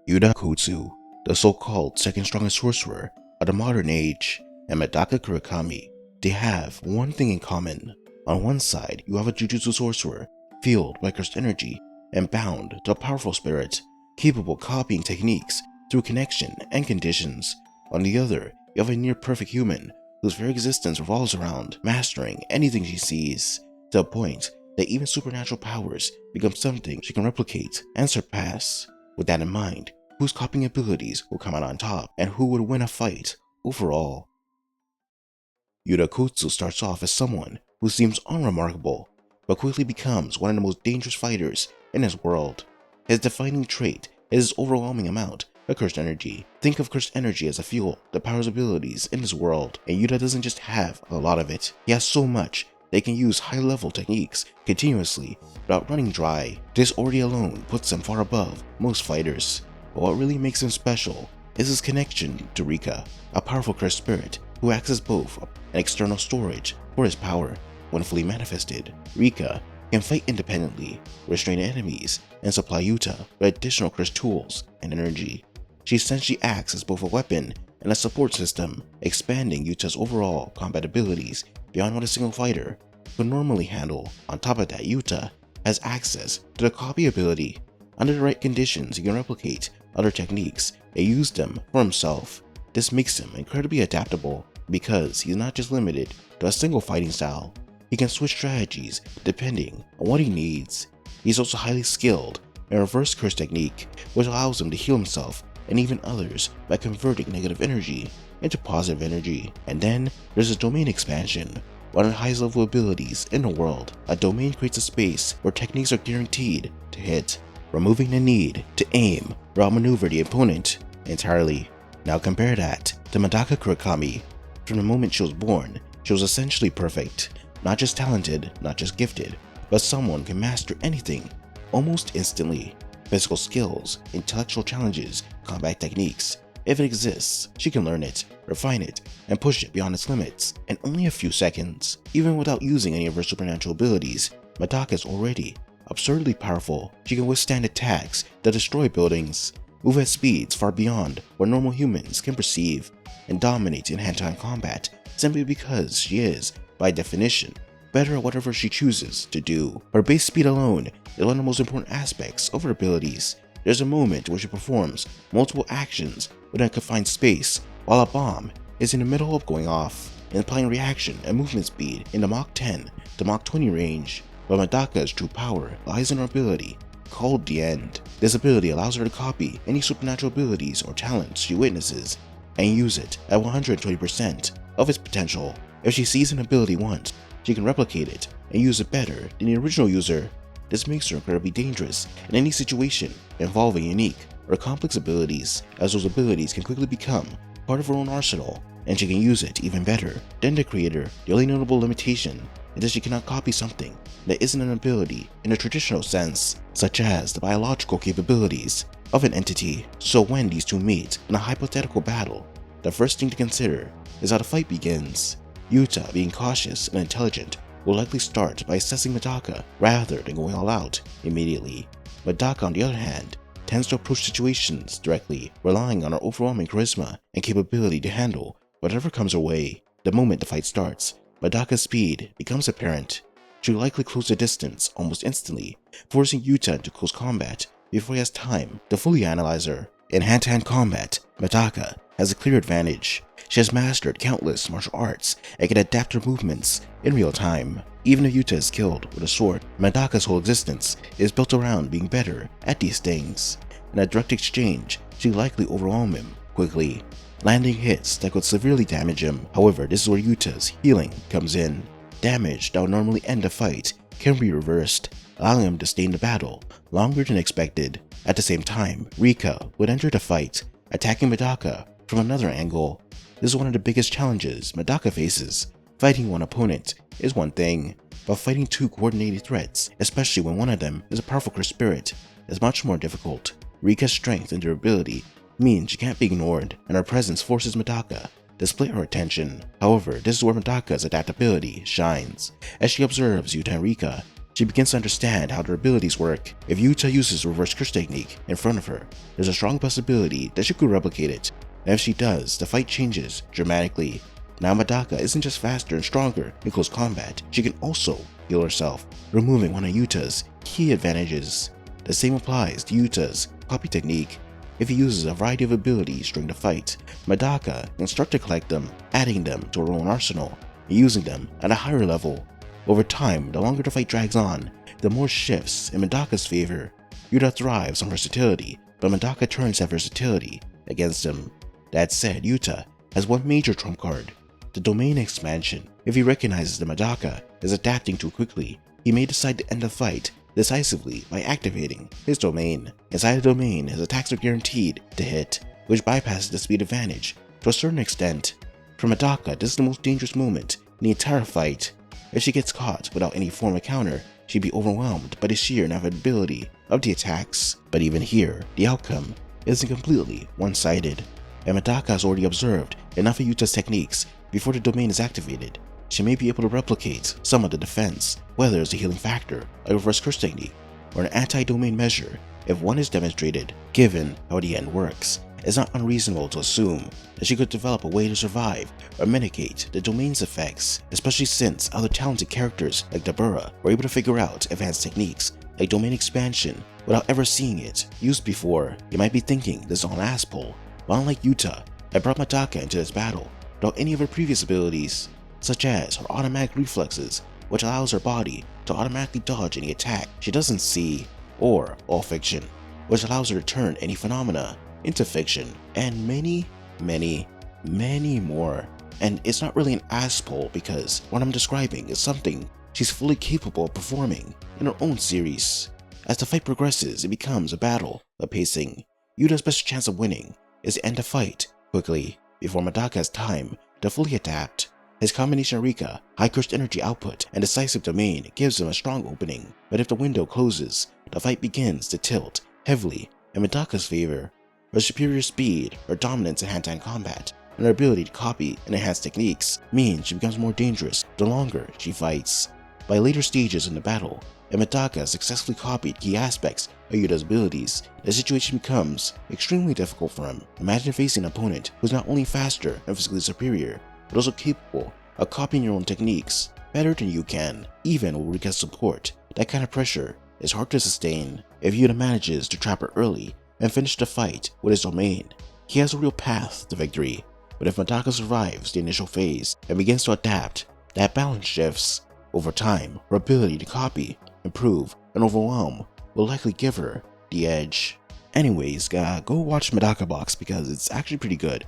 Yuta Okkotsu, the so-called second strongest sorcerer of the modern age, and Medaka Kurokami, they have one thing in common. On one side, you have a jujutsu sorcerer, fueled by cursed energy and bound to a powerful spirit, capable of copying techniques through connection and conditions. On the other, you have a near-perfect human, whose very existence revolves around mastering anything she sees, to a point that even supernatural powers become something she can replicate and surpass. With that in mind, whose copying abilities will come out on top, and who would win a fight overall? Yuta Okkotsu starts off as someone who seems unremarkable, but quickly becomes one of the most dangerous fighters in his world. His defining trait is his overwhelming amount of cursed energy. Think of cursed energy as a fuel that powers abilities in this world, and Yuta doesn't just have a lot of it. He has so much they can use high-level techniques continuously without running dry. This already alone puts him far above most fighters. But what really makes him special is his connection to Rika, a powerful cursed spirit who acts as both an external storage for his power. When fully manifested, Rika can fight independently, restrain enemies, and supply Yuta with additional cursed tools and energy. She essentially acts as both a weapon and a support system, expanding Yuta's overall combat abilities beyond what a single fighter could normally handle. On top of that, Yuta has access to the copy ability. Under the right conditions, he can replicate other techniques and use them for himself. This makes him incredibly adaptable because he's not just limited to a single fighting style. He can switch strategies depending on what he needs. He's also highly skilled in reverse curse technique, which allows him to heal himself and even others by converting negative energy into positive energy. And then there's a domain expansion. One of the highest level abilities in the world, a domain creates a space where techniques are guaranteed to hit, removing the need to aim or outmaneuver the opponent entirely. Now compare that to Medaka Kurokami. From the moment she was born, she was essentially perfect. Not just talented, not just gifted, but someone can master anything almost instantly. Physical skills, intellectual challenges, combat techniques. If it exists, she can learn it, refine it, and push it beyond its limits in only a few seconds. Even without using any of her supernatural abilities, Medaka is already absurdly powerful. She can withstand attacks that destroy buildings, move at speeds far beyond what normal humans can perceive, and dominate in hand-to-hand combat simply because she is, by definition, better at whatever she chooses to do. Her base speed alone is one of the most important aspects of her abilities. There's a moment where she performs multiple actions within a confined space while a bomb is in the middle of going off, implying reaction and movement speed in the Mach 10 to Mach 20 range. But Medaka's true power lies in her ability, called the End. This ability allows her to copy any supernatural abilities or talents she witnesses and use it at 120% of its potential. If she sees an ability once, she can replicate it and use it better than the original user. This makes her incredibly dangerous in any situation involving unique or complex abilities, as those abilities can quickly become part of her own arsenal, and she can use it even better than the creator. The only notable limitation is that she cannot copy something that isn't an ability in a traditional sense, such as the biological capabilities of an entity. So when these two meet in a hypothetical battle, the first thing to consider is how the fight begins. Yuta, being cautious and intelligent, will likely start by assessing Medaka rather than going all out immediately. Medaka, on the other hand, tends to approach situations directly, relying on her overwhelming charisma and capability to handle whatever comes her way. The moment the fight starts, Medaka's speed becomes apparent. She will likely close the distance almost instantly, forcing Yuta into close combat before he has time to fully analyze her. In hand-to-hand combat, Medaka has a clear advantage. She has mastered countless martial arts and can adapt her movements in real time. Even if Yuta is killed with a sword, Medaka's whole existence is built around being better at these things. In a direct exchange, she will likely overwhelm him quickly, landing hits that could severely damage him. However, this is where Yuta's healing comes in. Damage that would normally end a fight can be reversed, allowing him to stay in the battle longer than expected. At the same time, Rika would enter the fight, attacking Medaka from another angle. This is one of the biggest challenges Medaka faces. Fighting one opponent is one thing, but fighting two coordinated threats, especially when one of them is a powerful cursed spirit, is much more difficult. Rika's strength and durability means she can't be ignored, and her presence forces Medaka to split her attention. However, this is where Medaka's adaptability shines. As she observes Yuta and Rika, she begins to understand how their abilities work. If Yuta uses the reverse curse technique in front of her, there's a strong possibility that she could replicate it, and if she does, the fight changes dramatically. Now Medaka isn't just faster and stronger in close combat, she can also heal herself, removing one of Yuta's key advantages. The same applies to Yuta's copy technique. If he uses a variety of abilities during the fight, Medaka can start to collect them, adding them to her own arsenal, and using them at a higher level. Over time, the longer the fight drags on, the more shifts in Medaka's favor. Yuta thrives on versatility, but Medaka turns that versatility against him. That said, Yuta has one major trump card: the domain expansion. If he recognizes that Medaka is adapting too quickly, he may decide to end the fight decisively by activating his domain. Inside the domain, his attacks are guaranteed to hit, which bypasses the speed advantage to a certain extent. For Medaka, this is the most dangerous moment in the entire fight. If she gets caught without any form of counter, she'd be overwhelmed by the sheer inevitability of the attacks. But even here, the outcome isn't completely one-sided, and Medaka has already observed enough of Yuta's techniques before the domain is activated. She may be able to replicate some of the defense, whether it's a healing factor, a reverse curse technique, or an anti-domain measure. If one is demonstrated, given how the end works, it's not unreasonable to assume that she could develop a way to survive or mitigate the domain's effects, especially since other talented characters like Dabura were able to figure out advanced techniques like domain expansion without ever seeing it used before. You might be thinking this is all an ass pull, but unlike Yuta, I brought Medaka into this battle without any of her previous abilities, such as her automatic reflexes, which allows her body to automatically dodge any attack she doesn't see, or all fiction, which allows her to turn any phenomena into fiction, and many more. And it's not really an ass pull because what I'm describing is something she's fully capable of performing in her own series. As the fight progresses, it becomes a battle of pacing. Yuta's best chance of winning is to end the fight quickly before Medaka has time to fully adapt. His combination of Rika, high cursed energy output, and decisive domain gives him a strong opening, but if the window closes, the fight begins to tilt heavily in Medaka's favor. Her superior speed, her dominance in hand-to-hand combat, and her ability to copy and enhance techniques means she becomes more dangerous the longer she fights. By later stages in the battle, if Medaka successfully copied key aspects of Yuta's abilities, the situation becomes extremely difficult for him. Imagine facing an opponent who's not only faster and physically superior, but also capable of copying your own techniques better than you can, even with Rika's support. That kind of pressure is hard to sustain. If Yuta manages to trap her early and finish the fight with his domain, he has a real path to victory. But if Medaka survives the initial phase and begins to adapt, that balance shifts. Over time, her ability to copy, improve, and overwhelm will likely give her the edge. Anyways, go watch Medaka Box because it's actually pretty good.